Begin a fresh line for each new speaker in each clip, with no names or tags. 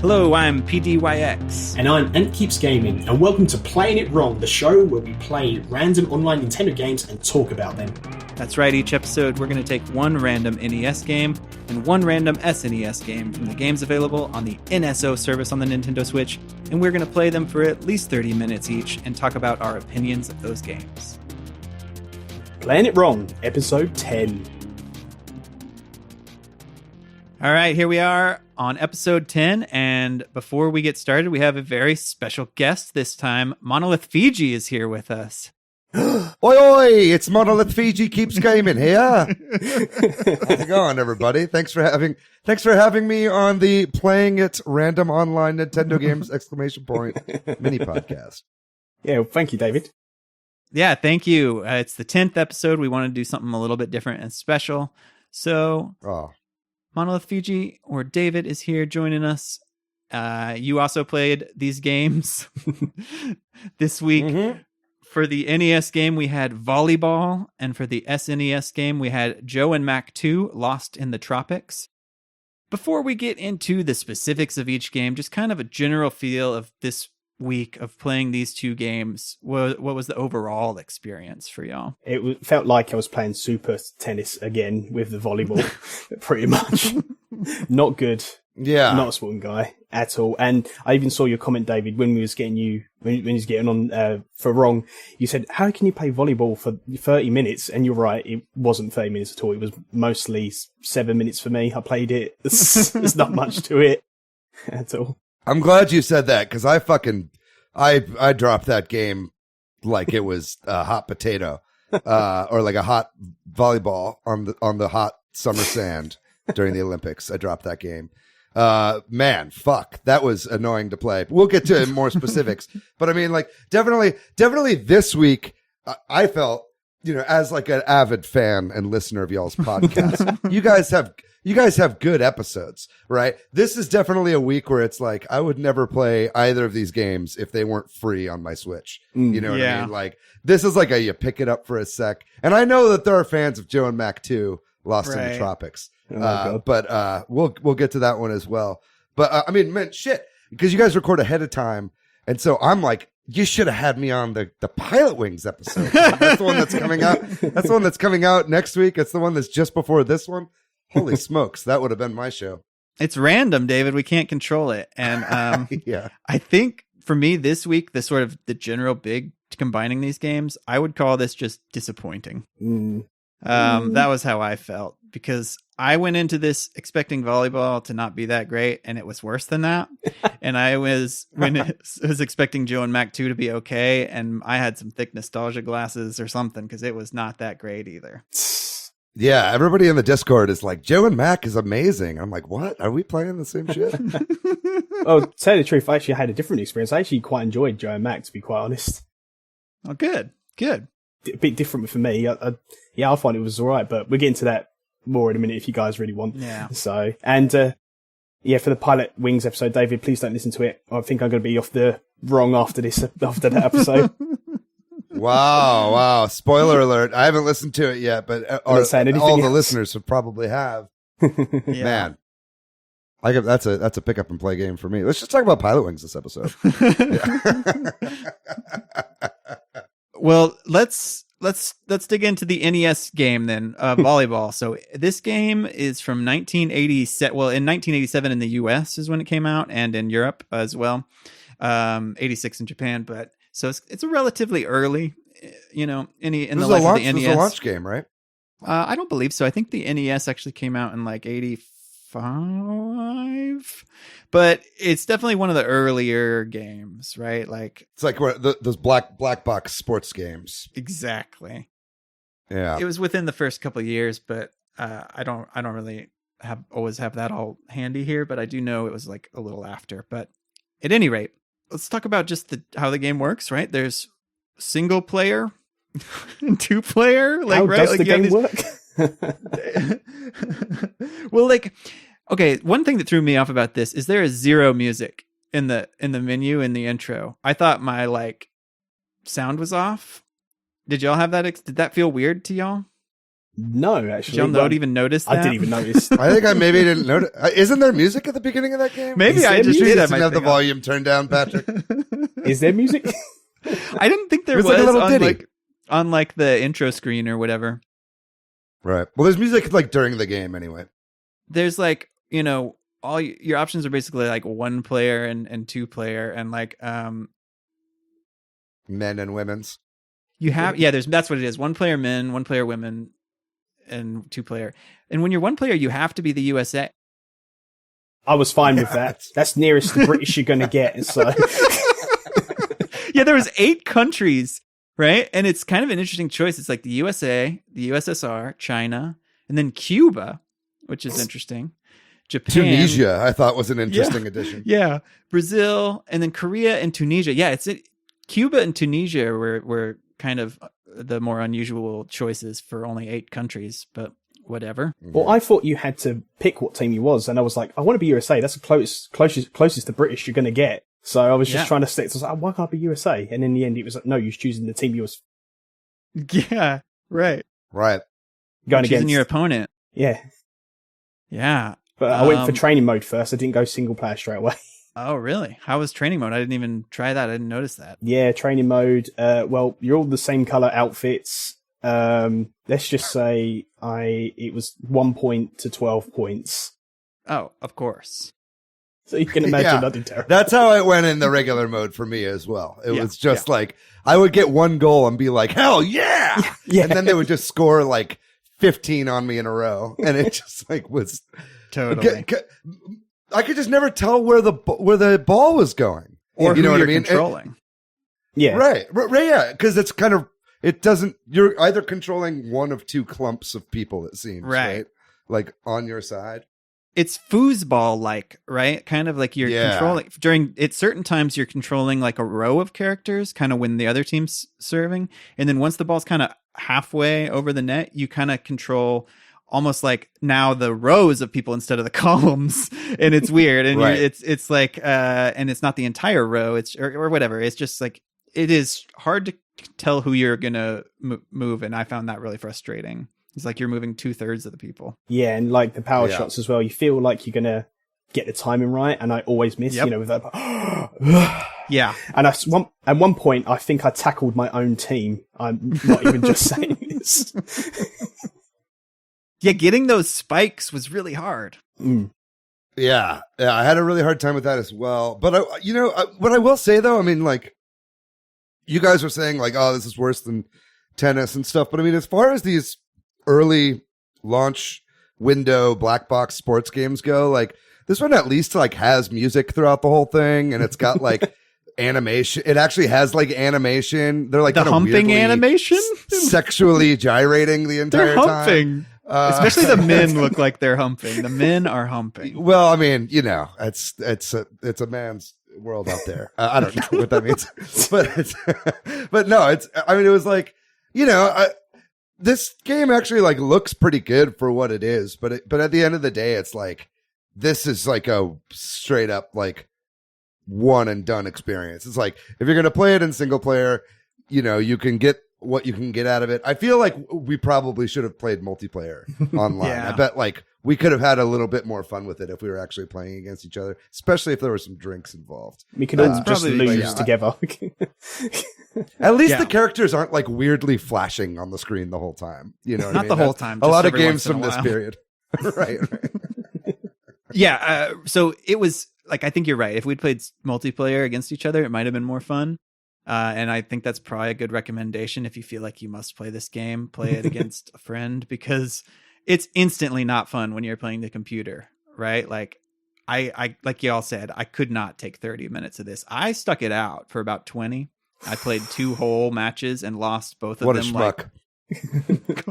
Hello, I'm PDYX.
And I'm AntKeepsGaming, and welcome to Playing It Wrong, the show where we play random online Nintendo games and talk about them.
That's right, each episode we're going to take one random NES game and one random SNES game from the games available on the NSO service on the Nintendo Switch, and we're going to play them for at least 30 minutes each and talk about our opinions of those games.
Playing It Wrong, episode 10.
All right, here we are on episode 10, and before we get started, we have a very special guest this time. Monolithfiji is here with us.
Oi, oi, it's Monolithfiji Keeps Gaming here. How's it going, everybody? Thanks for having me on the Playing It Random Online Nintendo Games ! Mini podcast.
Yeah, well, thank you, David.
Yeah, thank you. It's the 10th episode. We want to do something a little bit different and special. So, Monolithfiji, or David, is here joining us. You also played these games this week. Mm-hmm. For the NES game, we had Volleyball, and for the SNES game, we had Joe and Mack 2, Lost in the Tropics. Before we get into the specifics of each game, just kind of a general feel of this week of playing these two games. What was the overall experience for y'all?
It felt like I was playing super tennis again with the volleyball, pretty much. Not good.
Yeah.
Not a sporting guy at all. And I even saw your comment, David, when we was getting you, when you was getting on for Wrong. You said, how can you play volleyball for 30 minutes? And you're right, it wasn't 30 minutes at all. It was mostly 7 minutes for me. I played it. There's not much to it at all.
I'm glad you said that, because I dropped that game like it was a hot potato, or like a hot volleyball on the hot summer sand during the Olympics. I dropped that game. Man, fuck, that was annoying to play. We'll get to more specifics, but I mean, like, definitely this week, I felt, as like an avid fan and listener of y'all's podcast, you guys have good episodes, right? This is definitely a week where it's like, I would never play either of these games if they weren't free on my Switch. You know what I mean? Like, this is like you pick it up for a sec. And I know that there are fans of Joe and Mack 2, Lost in the Tropics. But we'll get to that one as well. But I mean, man, shit, because you guys record ahead of time. And so I'm like, you should have had me on the Pilot Wings episode. That's the one that's coming out. That's the one that's coming out next week. It's the one that's just before this one. Holy smokes, that would have been my show.
It's random, David. We can't control it. And
yeah,
I think for me this week, the general big combining these games, I would call this just disappointing. That was how I felt, because I went into this expecting volleyball to not be that great, and it was worse than that. And I was expecting Joe and Mack 2 to be okay, and I had some thick nostalgia glasses or something, because it was not that great either.
Yeah, everybody in the Discord is like, Joe and Mack is amazing. I'm like, what? Are we playing the same shit?
Oh, to tell you the truth, I actually had a different experience. I actually quite enjoyed Joe and Mack, to be quite honest.
Oh, good.
A bit different for me. I find it was all right, but we'll get into that more in a minute if you guys really want.
Yeah.
So, and for the Pilot Wings episode, David, please don't listen to it. I think I'm going to be off the wrong after that epised.
Wow. Spoiler alert. I haven't listened to it yet, but all the listeners would probably have.
Yeah.
Man. That's a pick up and play game for me. Let's just talk about Pilot Wings this episode.
Well, let's dig into the NES game then, volleyball. So this game is from 1987. Well, in 1987 in the US is when it came out, and in Europe as well. 86 in Japan, but so it's a relatively early, in the life of the NES.
This is a launch game, right?
I don't believe so. I think the NES actually came out in like 85, but it's definitely one of the earlier games, right? Like,
it's like those black box sports games.
Exactly.
Yeah.
It was within the first couple of years, but I don't really always have that all handy here, but I do know it was like a little after. But at any rate, let's talk about just how the game works, right? There's single player, 2 player. Like,
how
right?
does
like,
the game work?
Well, like, okay, one thing that threw me off about this is there is zero music in the menu in the intro. I thought my sound was off. Did y'all have that? Did that feel weird to y'all?
No, actually.
John Lowe even noticed that?
I didn't even notice.
I think I maybe didn't notice. Isn't there music at the beginning of that game?
Maybe I just did
have the volume turned down, Patrick.
Is there music?
I didn't think there was
like a little ditty
on like the intro screen or whatever.
Right. Well, there's music like during the game anyway.
There's like, all your options are basically like 1 player and 2 player and like
men and women's.
You have that's what it is. 1 player men, 1 player women, and 2 player. And when you're 1 player, you have to be the USA.
I was fine with that. That's nearest the British you're going to get. So
yeah, there was 8 countries, right? And it's kind of an interesting choice. It's like the USA, the USSR, China, and then Cuba, which is interesting. Japan.
Tunisia, I thought was an interesting addition.
Yeah. Brazil, and then Korea and Tunisia. Yeah, Cuba and Tunisia were kind of the more unusual choices for only 8 countries, but whatever.
Well, I thought you had to pick what team you was, and I was like, I want to be USA. That's the closest to British you're going to get. So I was just trying to stick. So I was like, why can't I be USA? And in the end, it was like, no, you're choosing the team you was.
Yeah, right.
Right.
Going against your opponent.
Yeah.
Yeah.
But I went for training mode first. I didn't go single player straight away.
Oh, really? How was training mode? I didn't even try that. I didn't notice that.
Yeah, training mode. Well, you're all the same color outfits. Let's just say it was 1 point to 12 points.
Oh, of course.
So you can imagine nothing terrible.
That's how it went in the regular mode for me as well. It was just like, I would get 1 goal and be like, hell yeah! And then they would just score like 15 on me in a row. And it just like was...
Totally.
I could just never tell where the ball was going.
Or
you know
who
what
you're
I mean?
controlling.
Yeah.
Right. Yeah. Because it's kind of... It doesn't... You're either controlling one of 2 clumps of people, it seems. Right? Like on your side.
It's foosball-like, right? Kind of like you're controlling at certain times you're controlling like a row of characters, kind of when the other team's serving, and then once the ball's kind of halfway over the net, you kind of control almost like now the rows of people instead of the columns, and it's weird, and it's like and it's not the entire row, it's or whatever. It's just like it is hard to tell who you're gonna move, and I found that really frustrating. It's like you're moving 2/3 of the people. Yeah, and like the power shots as well. You feel like you're gonna get the timing right, and I always miss. You know, with that. Yeah. And at one point, I think I tackled my own team. I'm not even just saying this. Yeah, getting those spikes was really hard.
Yeah, I had a really hard time with that as well. But what I will say though, I mean, like you guys were saying, like, oh, this is worse than tennis and stuff. But I mean, as far as these early launch window black box sports games go, like this one at least like has music throughout the whole thing, and it's got like animation. It actually has like animation. They're like
the humping animation,
sexually gyrating the entire
time. Especially the men look like they're humping. The men are humping.
Well, I mean, it's a man's world out there. I don't know what that means, but no, it was like, this game actually like looks pretty good for what it is, but at the end of the day, it's like, this is like a straight up like one and done experience. It's like, if you're going to play it in single player, you can get what you can get out of it. I feel like we probably should have played multiplayer online. Yeah. I bet like we could have had a little bit more fun with it if we were actually playing against each other, especially if there were some drinks involved.
We could all just lose together.
At least the characters aren't like weirdly flashing on the screen the whole time. You know what I mean?
Not the whole time.
A lot of games from this period. Right.
Yeah. So it was like, I think you're right. If we'd played multiplayer against each other, it might have been more fun. And I think that's probably a good recommendation. If you feel like you must play this game, play it against a friend, because it's instantly not fun when you're playing the computer, right? Like I like y'all said, I could not take 30 minutes of this. I stuck it out for about 20. I played 2 whole matches and lost both of them.
What a schmuck.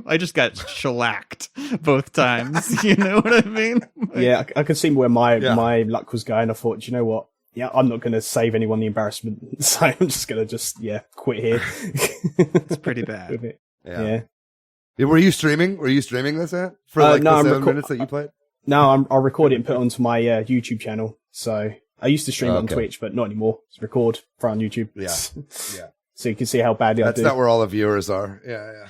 I just got shellacked both times. You know what I mean?
Yeah, I could see where my luck was going. I thought, you know what? Yeah, I'm not going to save anyone the embarrassment, so I'm just going to quit here.
It's pretty bad.
Yeah.
Were you streaming? Were you streaming this for like the 7 minutes that you played?
No, I'll record it and put it onto my YouTube channel. So I used to stream on Twitch, but not anymore. Just record, throw on YouTube.
Yeah.
so you can see how badly I do.
That's not where all the viewers are. Yeah.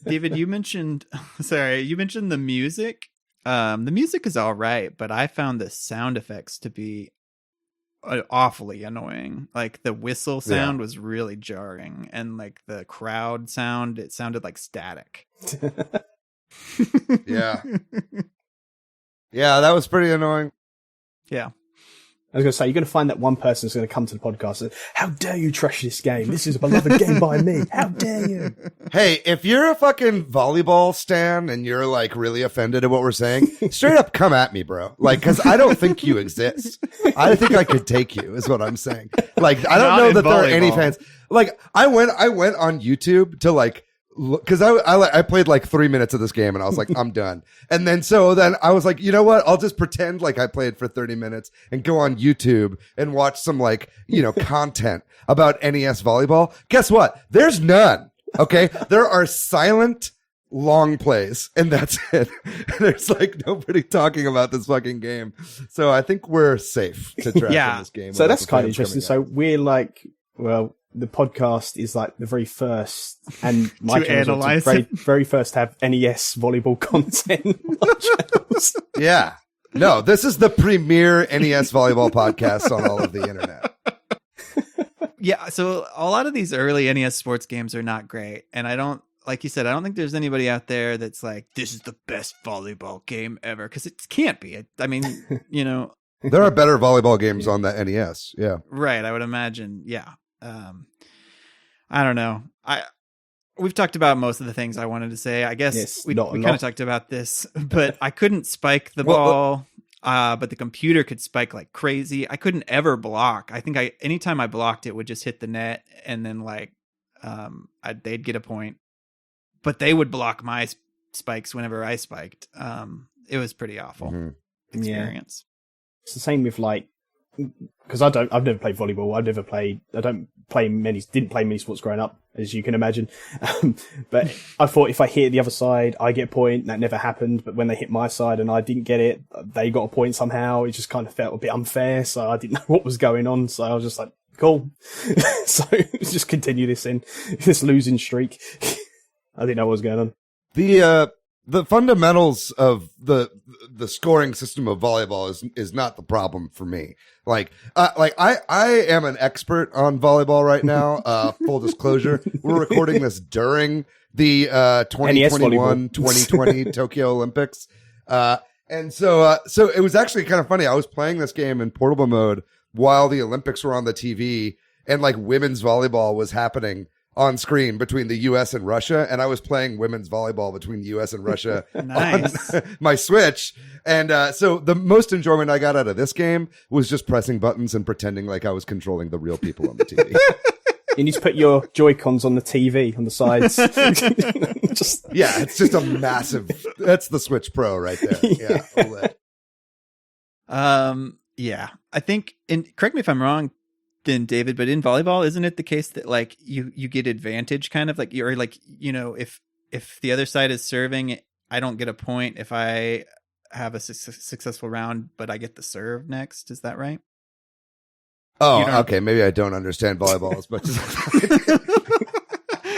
David, you mentioned the music. The music is all right, but I found the sound effects to be awfully annoying. Like the whistle sound was really jarring, and like the crowd sound, it sounded like static.
Yeah, that was pretty annoying.
Yeah.
I was going to say, you're going to find that one person is going to come to the podcast and, how dare you trash this game? This is a beloved game by me. How dare you?
Hey, if you're a fucking volleyball stan and you're like really offended at what we're saying, straight up come at me, bro. Like, cause I don't think you exist. I think I could take you is what I'm saying. Like, I don't know that there are any fans. Like, I went on YouTube to like, because I played like 3 minutes of this game and I was like, I'm done. And then I was like, you know what? I'll just pretend like I played for 30 minutes and go on YouTube and watch some like, content about NES volleyball. Guess what? There's none. Okay. There are silent long plays and that's it. There's like nobody talking about this fucking game. So I think we're safe to trash in this game.
So that's kind of interesting. So we're like, well, the podcast is like the very first, and my channel is very first to have NES volleyball content.
Yeah. No, this is the premier NES volleyball podcast on all of the internet.
Yeah, so a lot of these early NES sports games are not great. And I don't, like you said, I don't think there's anybody out there that's like, this is the best volleyball game ever. Because it can't be. I mean,
There are better volleyball games on the NES. Yeah.
Right, I would imagine. Yeah. I don't know. We've talked about most of the things I wanted to say. I guess we kind of talked about this, but I couldn't spike the ball. But the computer could spike like crazy. I couldn't ever block. I think anytime I blocked, it would just hit the net, and then like they'd get a point. But they would block my spikes whenever I spiked. It was pretty awful experience.
Yeah. It's the same with like, because I've never played volleyball. Didn't play many sports growing up, as you can imagine. But I thought if I hit the other side, I get a point. That never happened. But when they hit my side and I didn't get it, they got a point somehow. It just kind of felt a bit unfair. So I didn't know what was going on. So I was just like, cool. So just continue this losing streak. I didn't know what was going on.
The fundamentals of the scoring system of volleyball is not the problem for me. Like I am an expert on volleyball right now. Full disclosure, we're recording this during the 2021-2020 Tokyo Olympics. And so it was actually kind of funny. I was playing this game in portable mode while the Olympics were on the TV, and like women's volleyball was happening on screen between the U.S. and Russia, and I was playing women's volleyball between the U.S. and Russia
nice.
on my Switch. And so the most enjoyment I got out of this game was just pressing buttons and pretending like I was controlling the real people on the TV.
You need to put your Joy-Cons on the TV on the sides.
Yeah, it's just a massive. That's the Switch Pro right there. Yeah. OLED.
Yeah, I think. And correct me if I'm wrong, then David, but in volleyball, isn't it the case that like you get advantage, kind of like you're like if the other side is serving, I don't get a point if I have a successful round, but I get the serve next. Is that right?
Oh, okay. Maybe I don't understand volleyball as much as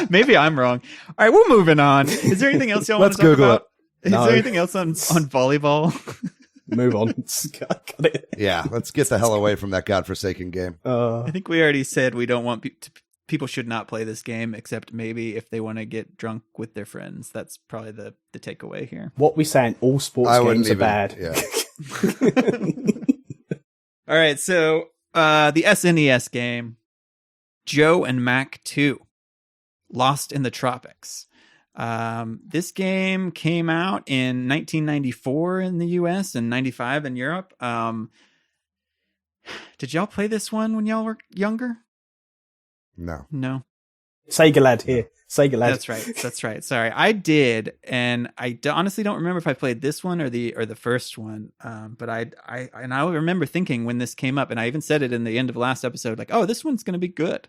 maybe I'm wrong. All right, we're moving on. Is there anything else y'all want to talk about? Is there anything else on volleyball?
Move on.
Yeah, let's get the hell away from that godforsaken game.
I think we already said we don't want people should not play this game, except maybe if they want to get drunk with their friends. That's probably the takeaway here.
What we're saying, all sports games are bad.
Yeah.
All right, so the SNES game, Joe and Mack 2, Lost in the Tropics. This game came out in 1994 in the US and 95 in Europe. Did y'all play this one when y'all were younger?
No.
Sega lad here. Sega lad.
That's right. Sorry. I did. And I honestly don't remember if I played this one or the first one. But I remember thinking when this came up, and I even said it in the end of last episode, like, oh, this one's going to be good.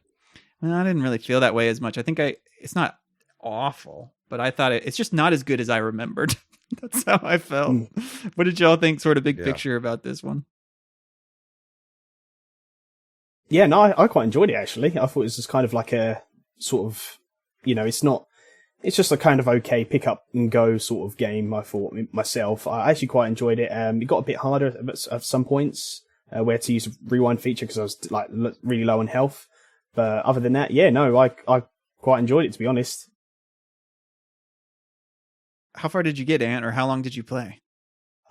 And I didn't really feel that way as much. I think it's not awful, but I thought it's just not as good as I remembered. That's how I felt. What did y'all think, sort of big picture, about this one?
Yeah, no, I quite enjoyed it, actually. I thought it was just kind of like a sort of, it's just a kind of okay pick up and go sort of game. I thought myself, I actually quite enjoyed it. It got a bit harder at some points where to use a rewind feature because I was like really low on health. But other than that, I quite enjoyed it, to be honest.
How far did you get, Ant, or how long did you play?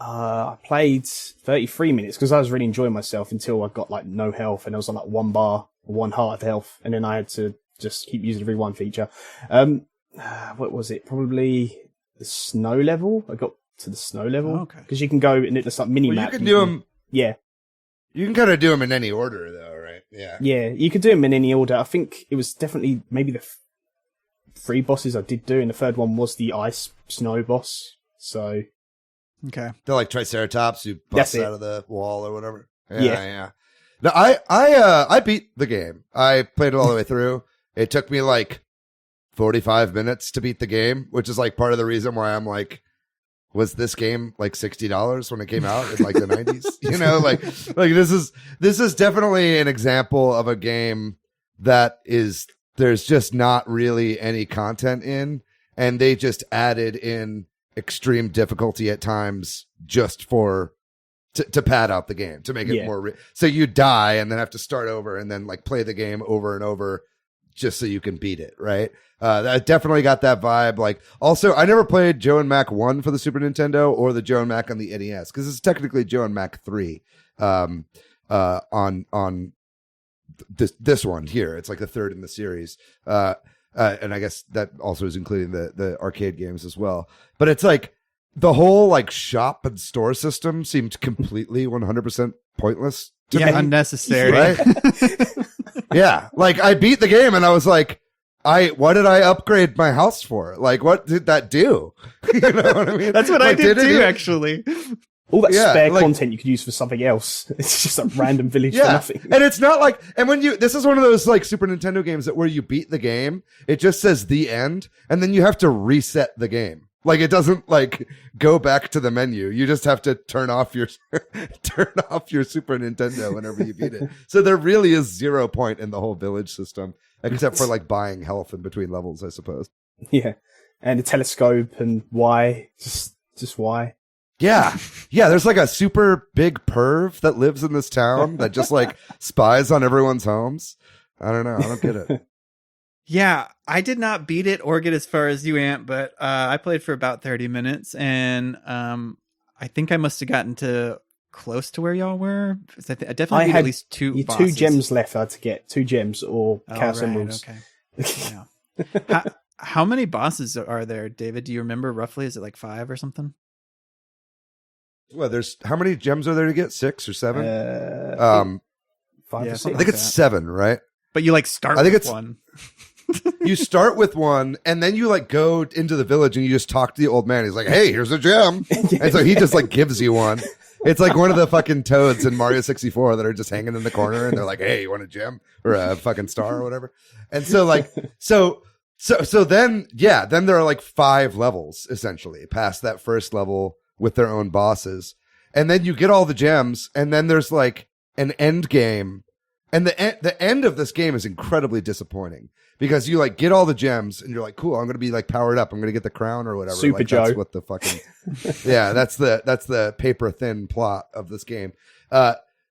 I played 33 minutes because I was really enjoying myself until I got like no health and I was on like 1 bar or 1 heart of health, and then I had to just keep using the rewind feature. What was it? Probably the snow level. I got to the snow level because you can go and it's like mini map.
You can do them.
Yeah,
you can kind of do them in any order, though, right? Yeah.
Yeah, you could do them in any order. I think it was definitely maybe the 3 bosses I did do, and the third one was the ice snow boss. So,
okay,
they're like Triceratops who busts out of the wall or whatever. Yeah. No, I beat the game. I played it all the way through. It took me like 45 minutes to beat the game, which is like part of the reason why I'm like, was this game like $60 when it came out in like the 90s? You know, like this is definitely an example of a game that is, there's just not really any content in, and they just added in extreme difficulty at times just to pad out the game, to make it more so you die and then have to start over and then like play the game over and over just so you can beat it, right? I definitely got that vibe. Like, also, I never played Joe and Mack 1 for the Super Nintendo or the Joe and Mack on the NES, because it's technically Joe and Mack 3 on this one here. It's like the third in the series. And I guess that also is including the arcade games as well. But it's like the whole like shop and store system seemed completely 100% pointless to me.
Unnecessary.
Right? Yeah. Like, I beat the game and I was like, what did I upgrade my house for? Like, what did that do? You know what I mean?
That's what
like,
I did too, actually.
All that spare content you could use for something else. It's just a random village for nothing.
And it's not like, and this is one of those like Super Nintendo games that where you beat the game, it just says the end, and then you have to reset the game. Like, it doesn't like go back to the menu. You just have to turn off your Super Nintendo whenever you beat it. So there really is 0 point in the whole village system, except for like buying health in between levels, I suppose.
Yeah, and the telescope and why, just why.
Yeah. Yeah, there's like a super big perv that lives in this town that just like spies on everyone's homes. I don't know. I don't get it.
Yeah, I did not beat it or get as far as you, Ant, but I played for about 30 minutes, and I think I must have gotten to close to where y'all were. I definitely beat at least 2 bosses.
2 gems left I had to get. 2 gems or Chaos Emeralds.
Okay. Yeah. How many bosses are there, David? Do you remember roughly? Is it like 5 or something?
Well, how many gems are there to get? 6 or 7?
5 or 6.
I think it's 7, right?
But you like start with one.
You start with one, and then you like go into the village and you just talk to the old man. He's like, "Hey, here's a gem," and so he just like gives you one. It's like one of the fucking toads in Mario 64 that are just hanging in the corner, and they're like, "Hey, you want a gem or a fucking star or whatever?" And so like so then there are like 5 levels essentially past that first level with their own bosses, and then you get all the gems, and then there's like an end game. And the end of this game is incredibly disappointing because you like get all the gems and you're like, cool, I'm going to be like powered up. I'm going to get the crown or whatever.
Super
like,
Joe.
That's what the fucking, that's the paper thin plot of this game.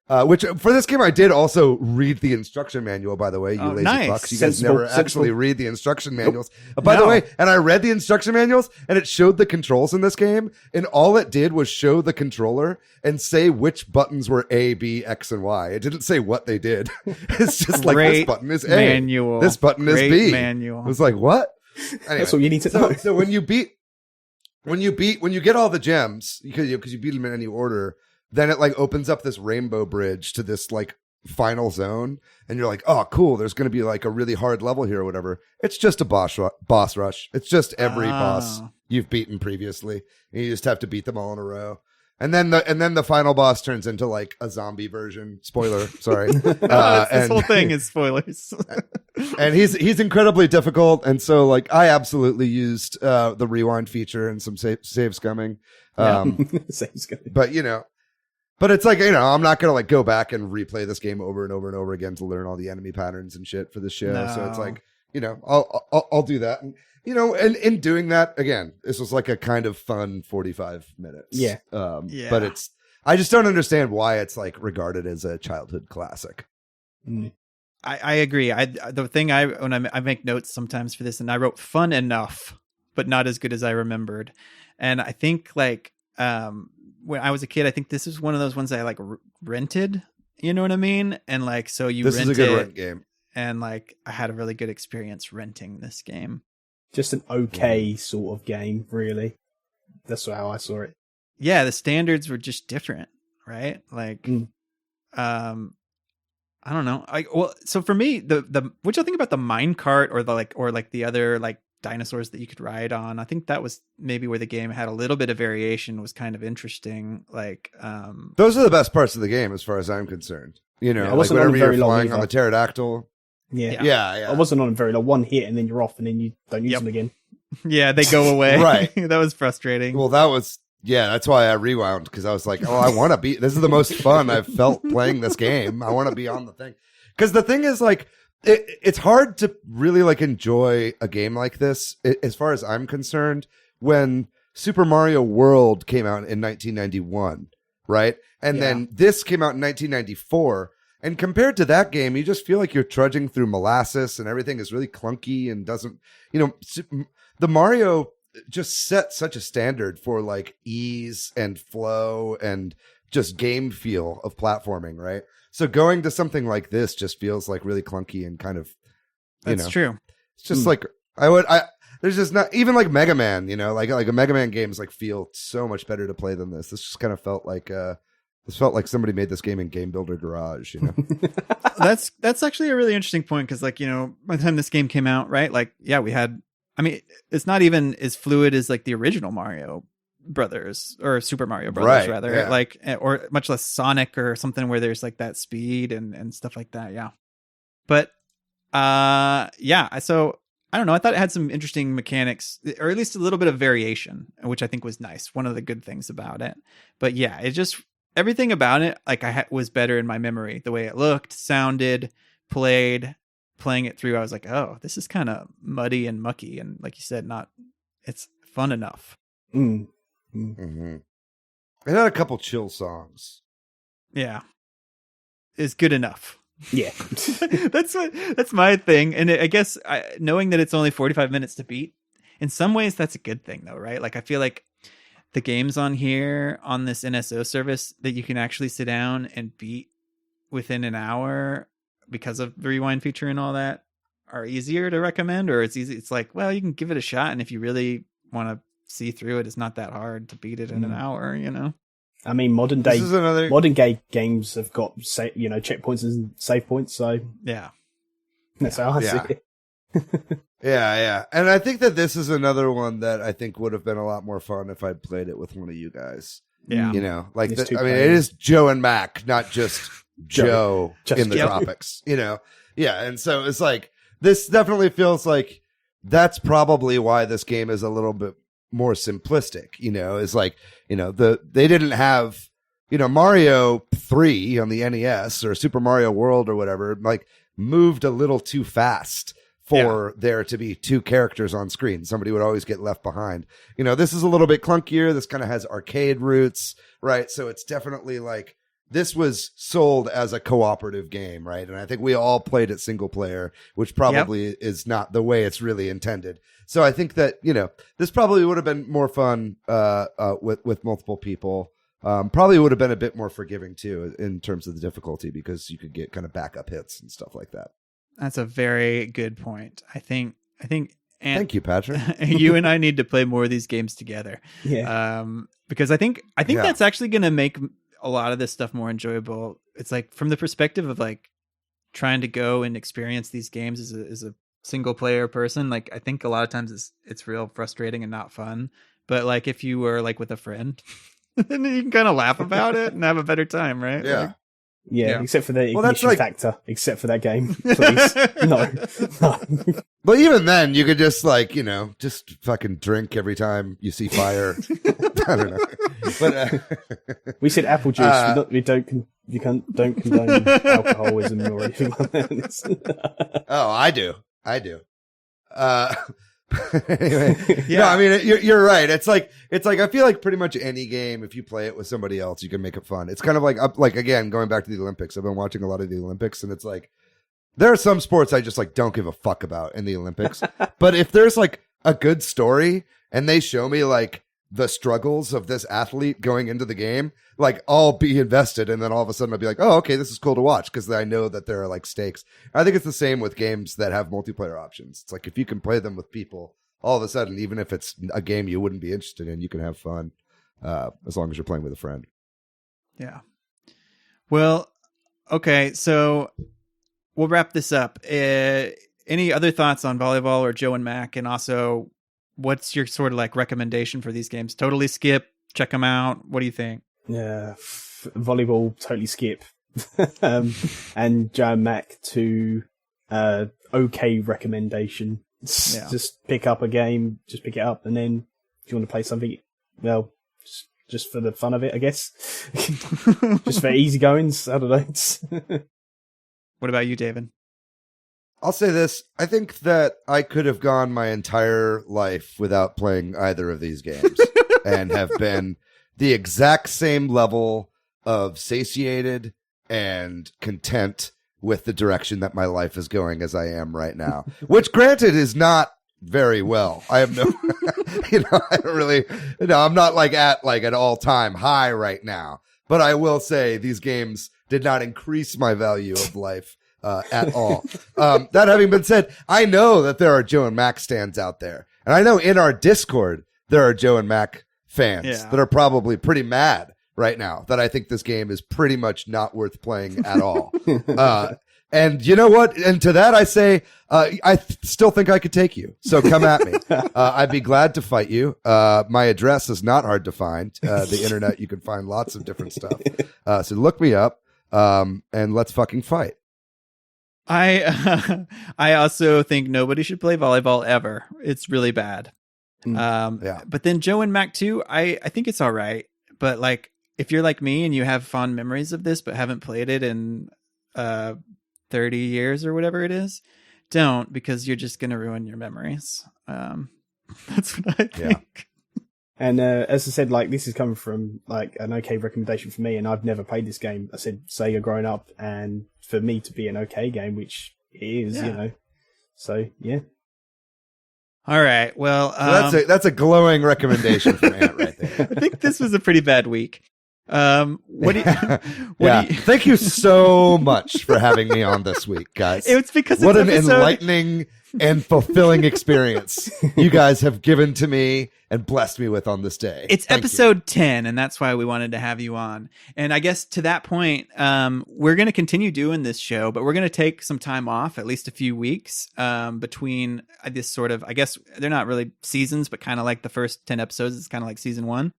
Which for this game, I did also read the instruction manual, by the way, you lazy fucks. You guys never actually read the instruction manuals. By the way, and I read the instruction manuals and it showed the controls in this game, and all it did was show the controller and say which buttons were A, B, X, and Y. It didn't say what they did. It's just like, this button is A.
Manual.
This button is B.
Manual.
It was like, what? Anyway,
that's what you need to know.
So when you get all the gems, because you beat them in any order, then it like opens up this rainbow bridge to this like final zone, and you're like, oh, cool, there's going to be like a really hard level here or whatever. It's just a boss rush. It's just every boss you've beaten previously, and you just have to beat them all in a row. And then the final boss turns into like a zombie version. Spoiler, sorry.
This whole thing is spoilers.
And he's incredibly difficult, and so like I absolutely used the rewind feature and some save scumming.
Save scumming.
But it's like, I'm not going to like go back and replay this game over and over and over again to learn all the enemy patterns and shit for this show.
No.
So it's like, I'll do that. And, and in doing that, again, this was like a kind of fun 45 minutes.
Yeah.
But I just don't understand why it's like regarded as a childhood classic.
I agree. The thing when I make notes sometimes for this, and I wrote fun enough, but not as good as I remembered. And I think like when I was a kid, I think this is one of those ones I like rented. You know what I mean? And like, so
this is a good rent game.
And like, I had a really good experience renting this game.
Just an okay sort of game, really. That's how I saw it.
Yeah, the standards were just different, right? Like, I don't know. So for me, the what you think about the minecart or the other like dinosaurs that you could ride on? I think that was maybe where the game had a little bit of variation, was kind of interesting. Like,
those are the best parts of the game, as far as I'm concerned.
I
like
wasn't
whenever
on
you're
very long
flying
either.
on the pterodactyl.
Yeah. I wasn't on very long. One hit and then you're off, and then you don't use them again.
Yeah, they go away.
Right.
That was frustrating.
Well, that's why I rewound, because I was like, I want to be, this is the most fun I've felt playing this game. I want to be on the thing. Because the thing is, like, it's hard to really like enjoy a game like this, as far as I'm concerned, when Super Mario World came out in 1991, right? And then this came out in 1994. And compared to that game, you just feel like you're trudging through molasses and everything is really clunky and doesn't, the Mario just set such a standard for like ease and flow and just game feel of platforming, right? So going to something like this just feels like really clunky and kind of,
That's true.
It's just like, there's just not, even like Mega Man, like a Mega Man games like feel so much better to play than this. This just kind of felt like, somebody made this game in Game Builder Garage,
That's actually a really interesting point, because like, by the time this game came out, right? Like, yeah, it's not even as fluid as like the original Mario Brothers, or Super Mario Brothers, rather.
Yeah.
Like, or much less Sonic or something where there's like that speed and stuff like that. Yeah. But so I don't know. I thought it had some interesting mechanics, or at least a little bit of variation, which I think was nice. One of the good things about it. But yeah, everything about it, like was better in my memory. The way it looked, sounded, playing it through, I was like, oh, this is kind of muddy and mucky, and like you said, it's fun enough.
Mm-hmm. It had a couple chill songs.
Yeah, it's good enough.
Yeah.
that's my thing. And I guess knowing that it's only 45 minutes to beat, in some ways that's a good thing though, right? Like, I feel like the games on here on this NSO service that you can actually sit down and beat within an hour because of the rewind feature and all that are easier to recommend, or it's easy. It's like, well, you can give it a shot, and if you really want to see through it, it's not that hard to beat it in an hour,
I mean, modern day games have got checkpoints and save points, so
yeah,
that's how I see it.
Yeah. And I think that this is another one that I think would have been a lot more fun if I'd played it with one of you guys.
Yeah.
It is Joe and Mack, not just Joe in the Tropics, Yeah. And so it's like, this definitely feels like that's probably why this game is a little bit more simplistic, it's like, they didn't have, Mario 3 on the NES or Super Mario World or whatever, like moved a little too fast for there to be two characters on screen. Somebody would always get left behind. This is a little bit clunkier. This kind of has arcade roots, right? So it's definitely like, this was sold as a cooperative game, right? And I think we all played it single player, which probably is not the way it's really intended. So I think that, this probably would have been more fun with multiple people. Probably would have been a bit more forgiving too in terms of the difficulty, because you could get kind of backup hits and stuff like that.
That's a very good point. I think
thank you, Patrick.
You and I need to play more of these games together.
Yeah.
Because I think that's actually going to make a lot of this stuff more enjoyable. It's like, from the perspective of like trying to go and experience these games as a single player person, like, I think a lot of times it's real frustrating and not fun. But like, if you were like with a friend, then you can kind of laugh about it and have a better time, right?
Yeah.
Like,
yeah, except for the ignition factor, except for that game, please. No.
But even then, you could just like, just fucking drink every time you see fire. I don't know. But
we said apple juice. We don't condone alcoholism or anything like that.
Oh, I do. Anyway, yeah. No, I mean, you're right. It's like I feel like pretty much any game, if you play it with somebody else, you can make it fun. It's kind of like again, going back to the Olympics. I've been watching a lot of the Olympics, and it's like there are some sports I just like don't give a fuck about in the Olympics. But if there's like a good story and they show me like the struggles of this athlete going into the game, like I'll be invested, and then all of a sudden I'll be like, oh, okay, this is cool to watch because I know that there are like stakes. I think it's the same with games that have multiplayer options. It's like if you can play them with people, all of a sudden, even if it's a game you wouldn't be interested in, you can have fun as long as you're playing with a friend.
Yeah. Well, okay, so we'll wrap this up. Any other thoughts on Volleyball or Joe and Mack? And also, what's your sort of like recommendation for these games? Totally skip, check them out. What do you think?
Yeah, Volleyball, totally skip. And Joe and Mack to okay recommendation.
Yeah.
Just pick up a game, just pick it up, and then if you want to play something, well, just for the fun of it, I guess. Just for easygoings, I don't know.
What about you, David?
I'll say this. I think that I could have gone my entire life without playing either of these games and have been the exact same level of satiated and content with the direction that my life is going as I am right now, which granted is not very well. I have no, I don't really, I'm not like at an all-time high right now, but I will say these games did not increase my value of life at all. That having been said, I know that there are Joe and Mack stands out there. And I know in our Discord, there are Joe and Mack fans that are probably pretty mad right now that I think this game is pretty much not worth playing at all. And you know what? And to that, I say, I still think I could take you. So come at me. I'd be glad to fight you. My address is not hard to find. The internet, you can find lots of different stuff. So look me up, and let's fucking fight.
I also think nobody should play volleyball ever. It's really bad. But then Joe and Mack too, I think it's all right. But like, if you're like me and you have fond memories of this, but haven't played it in 30 years or whatever it is, don't, because you're just going to ruin your memories. That's what I think.
Yeah.
And as I said, like, this is coming from like an okay recommendation for me, and I've never played this game. I said Sega growing up, and for me to be an okay game, which it is, you know. So yeah.
All right. Well,
that's a glowing recommendation from Ant right there.
I think this was a pretty bad week. What do you,
Thank you so much for having me on this week, guys.
It's because
what an enlightening and fulfilling experience you guys have given to me and blessed me with on this day.
It's episode 10, and that's why we wanted to have you on. And I guess to that point, we're going to continue doing this show, but we're going to take some time off, at least a few weeks, between this sort of, I guess they're not really seasons, but kind of like the first 10 episodes. It's kind of like season 1.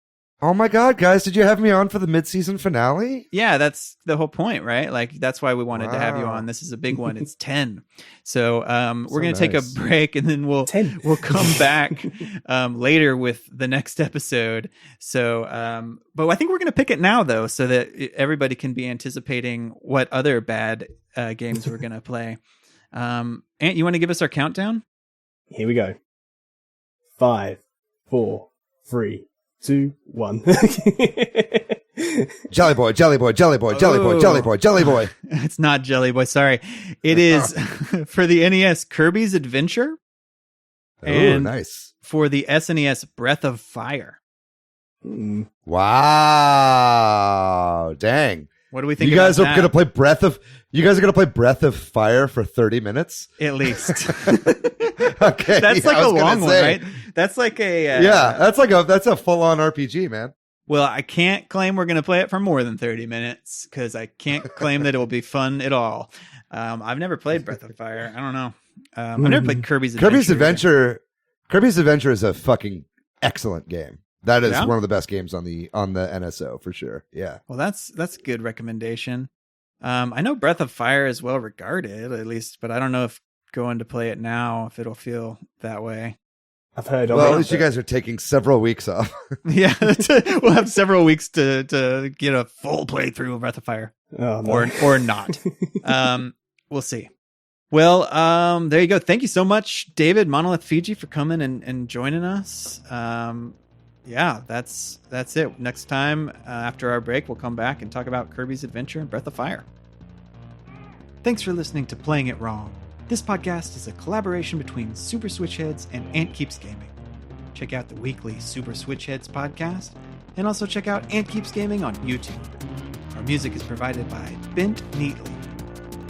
Oh my God, guys, did you have me on for the mid-season finale?
Yeah, that's the whole point, right? Like, that's why we wanted to have you on. This is a big one. It's 10. So we're going to take a break, and then we'll come back later with the next episode. So, but I think we're going to pick it now, though, so that everybody can be anticipating what other bad games we're going to play. Ant, you want to give us our countdown?
Here we go. 5, 4, 3, 2, 1.
Jelly boy, jelly boy, jelly boy, jelly boy, jelly boy, jelly boy.
It's not Jelly Boy, sorry. It is for the NES Kirby's Adventure.
Oh, nice.
For the SNES Breath of Fire.
Wow. Dang.
What do we think?
You guys are going to play Breath of Fire for 30 minutes?
At least.
Okay.
That's like a long one, right? That's like a
that's a full-on RPG, man.
Well, I can't claim we're going to play it for more than 30 minutes because I can't claim that it will be fun at all. I've never played Breath of Fire. I don't know. I've never played Kirby's Adventure.
Kirby's Adventure is a fucking excellent game. That is one of the best games on the NSO for sure. Yeah.
Well, that's a good recommendation. I know Breath of Fire is well regarded, at least, but I don't know if going to play it now, if it'll feel that way.
I've heard.
Well, at least you guys are taking several weeks off.
Yeah, we'll have several weeks to get a full playthrough of Breath of Fire, or not. We'll see. Well, there you go. Thank you so much, David, Monolithfiji, for coming and joining us. Yeah, that's it. Next time, after our break, we'll come back and talk about Kirby's Adventure and Breath of Fire. Thanks for listening to Playing It Wrong. This podcast is a collaboration between Super Switchheads and AntKeepsGaming. Check out the weekly Super Switchheads podcast, and also check out AntKeepsGaming on YouTube. Our music is provided by Bent Neatly.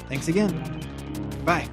Thanks again. Bye.